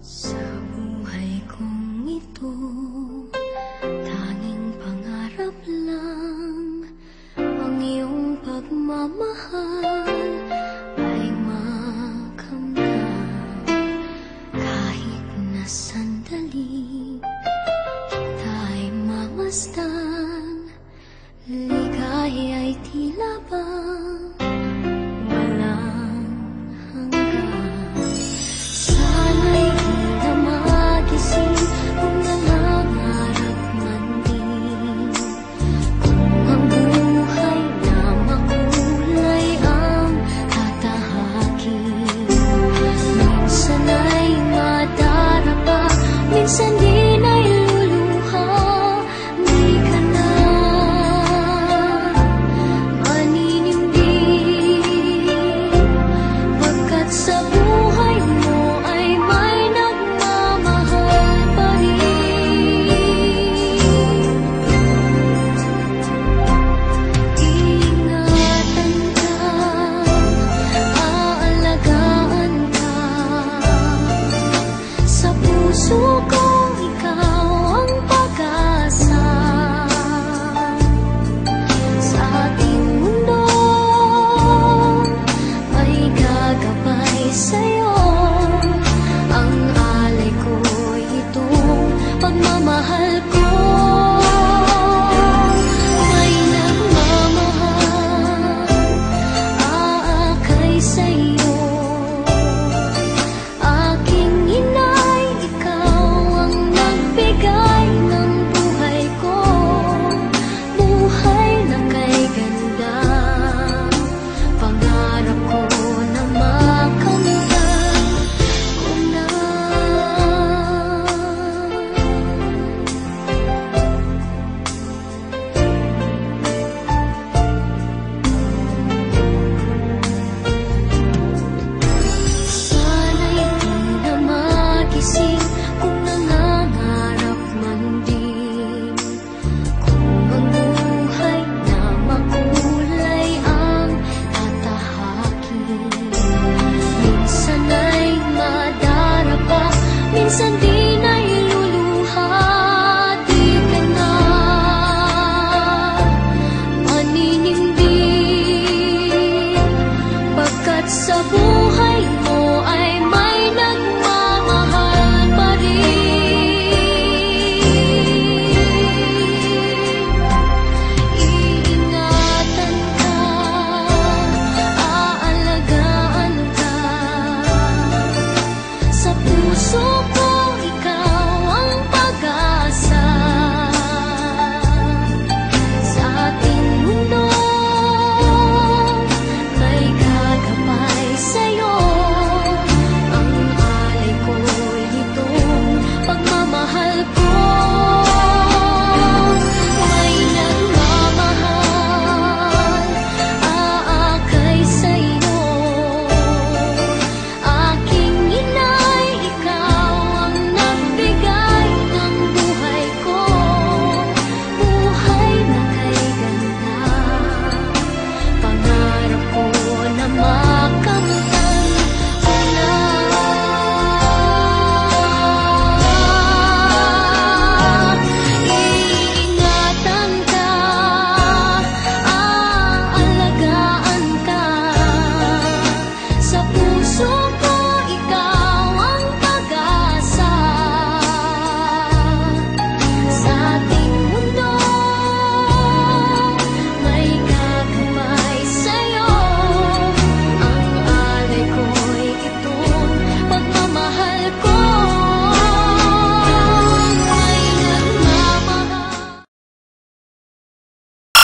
Sa buhay kong ito, tanging pangarap lang ang iyong pagmamahal ay makamdam. Kahit na sandali kita'y mamasdan, ligaya'y tila bang walang hanggan. Sana'y di na magising kung nangangarap man din, kung ang buhay na makulay ang tatahakin. Minsan ay madarapa, minsan din ay luluha. Di ka na maninindig, pagkat sa buhay mo ay may nagmamahal pa rin. Iingatan ka, aalagaan ka, sa puso kong ikaw ang pag-asa. Sa ating mundo ay gagabay sa'yo, ang alay ko'y itong pagmamahal ko. May nagmamahal, aakay sa'yo. Aking inay, ikaw ang nagbigay ng buhay ko, buhay na kay ganda. Pangarap ko na makamtan ko na. Sana'y di na magising kung nangangarap man din, kung ang buhay na makulay ang tatahakin. Minsan ay madarapa, minsan din ay luluha. Di ka na maninindig, pagkat sa buhay mo ay may nagmamahal pa rin. Iingatan ka, aalagaan ka, sa puso